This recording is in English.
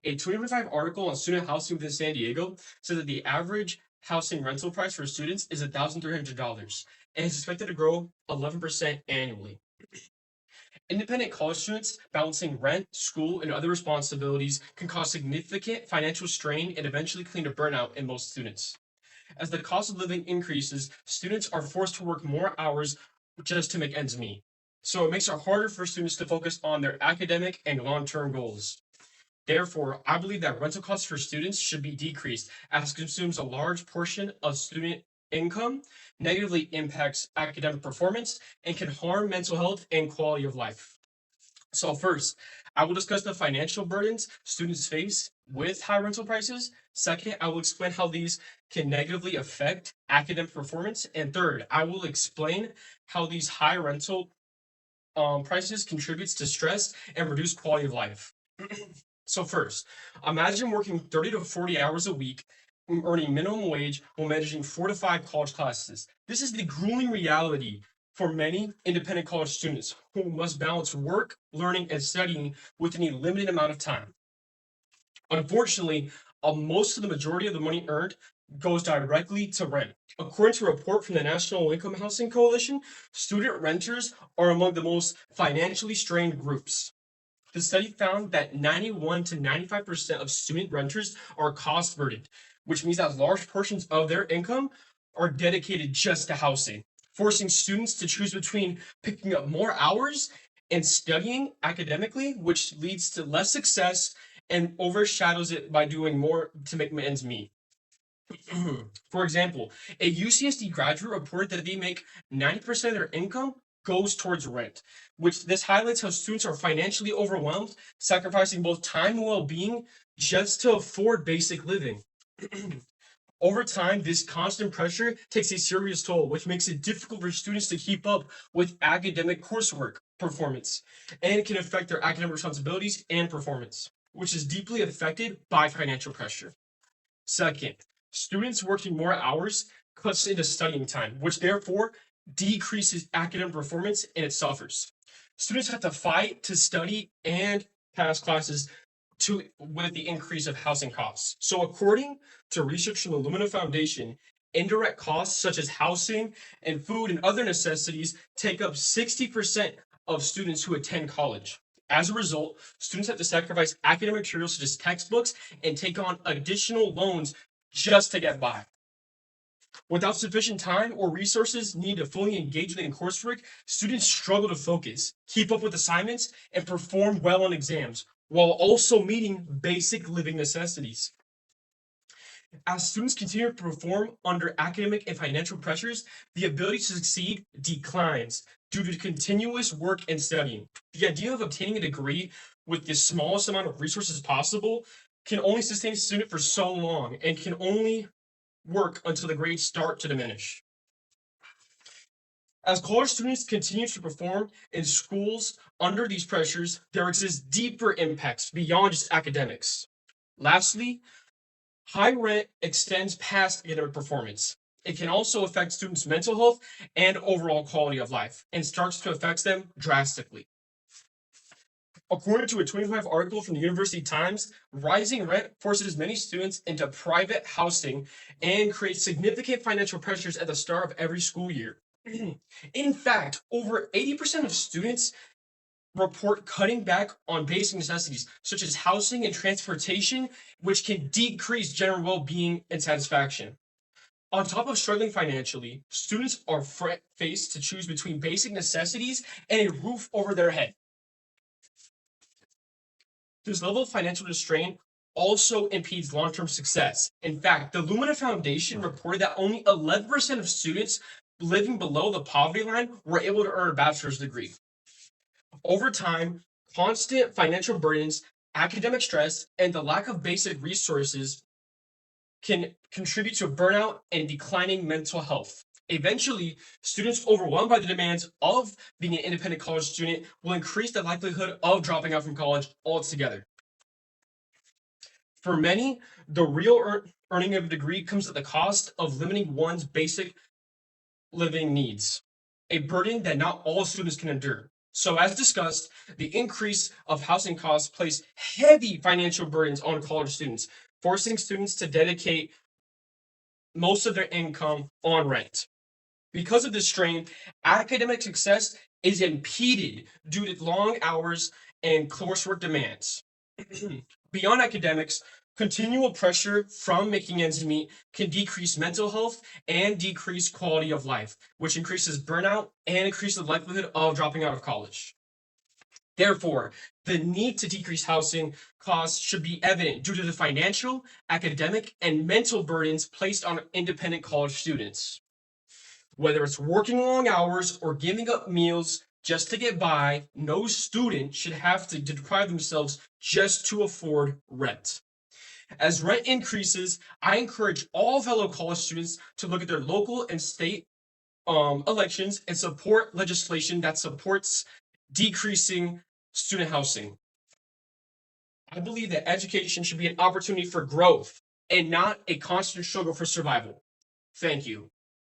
A 2025 article on student housing within San Diego said that the average housing rental price for students is $1,300 and is expected to grow 11% annually. Independent college students balancing rent, school, and other responsibilities can cause significant financial strain and eventually lead to burnout in most students. As the cost of living increases, students are forced to work more hours just to make ends meet. So it makes it harder for students to focus on their academic and long term goals. Therefore, I believe that rental costs for students should be decreased as it consumes a large portion of student income, negatively impacts academic performance, and can harm mental health and quality of life. So, first, I will discuss the financial burdens students face with high rental prices. Second, I will explain how these can negatively affect academic performance. And third, I will explain how these high rental prices contributes to stress and reduced quality of life. So first, imagine working 30 to 40 hours a week, earning minimum wage while managing 4 to 5 college classes. This is the grueling reality for many independent college students who must balance work, learning, and studying within a limited amount of time. Unfortunately, most of the majority of the money earned goes directly to rent. According to a report from the National Income Housing Coalition, student renters are among the most financially strained groups. The study found that 91 to 95% of student renters are cost burdened, which means that large portions of their income are dedicated just to housing, forcing students to choose between picking up more hours and studying academically, which leads to less success and overshadows it by doing more to make ends meet. For example, a UCSD graduate reported that they make 90% of their income goes towards rent, which this highlights how students are financially overwhelmed, sacrificing both time and well-being just to afford basic living. Over time, this constant pressure takes a serious toll, which makes it difficult for students to keep up with academic coursework performance and can affect their academic responsibilities and performance, which is deeply affected by financial pressure. Second, students working more hours cuts into studying time, which therefore decreases academic performance and it suffers. Students have to fight to study and pass classes with the increase of housing costs. So according to research from the Lumina Foundation, indirect costs such as housing and food and other necessities take up 60% of students who attend college. As a result, students have to sacrifice academic materials such as textbooks and take on additional loans just to get by. Without sufficient time or resources needed to fully engage in coursework, students struggle to focus, keep up with assignments, and perform well on exams, while also meeting basic living necessities. As students continue to perform under academic and financial pressures, the ability to succeed declines due to continuous work and studying. The idea of obtaining a degree with the smallest amount of resources possible can only sustain a student for so long and can only work until the grades start to diminish. As college students continue to perform in schools under these pressures, there exist deeper impacts beyond just academics. Lastly, high rent extends past academic performance. It can also affect students' mental health and overall quality of life and starts to affect them drastically. According to a 25 article from the University Times, rising rent forces many students into private housing and creates significant financial pressures at the start of every school year. In fact, over 80% of students report cutting back on basic necessities such as housing and transportation, which can decrease general well being and satisfaction. On top of struggling financially, students are faced to choose between basic necessities and a roof over their head. This level of financial restraint also impedes long term success. In fact, the Lumina Foundation reported that only 11% of students living below the poverty line were able to earn a bachelor's degree. Over time, constant financial burdens, academic stress, and the lack of basic resources can contribute to burnout and declining mental health. Eventually, students overwhelmed by the demands of being an independent college student will increase the likelihood of dropping out from college altogether. For many, the real earning of a degree comes at the cost of limiting one's basic living needs, a burden that not all students can endure. So, as discussed, the increase of housing costs place heavy financial burdens on college students, forcing students to dedicate most of their income on rent. Because of this strain, academic success is impeded due to long hours and coursework demands. Beyond academics, continual pressure from making ends meet can decrease mental health and decrease quality of life, which increases burnout and increases the likelihood of dropping out of college. Therefore, the need to decrease housing costs should be evident due to the financial, academic, and mental burdens placed on independent college students. Whether it's working long hours or giving up meals just to get by, no student should have to deprive themselves just to afford rent. As rent increases, I encourage all fellow college students to look at their local and state elections and support legislation that supports decreasing student housing. I believe that education should be an opportunity for growth and not a constant struggle for survival. Thank you.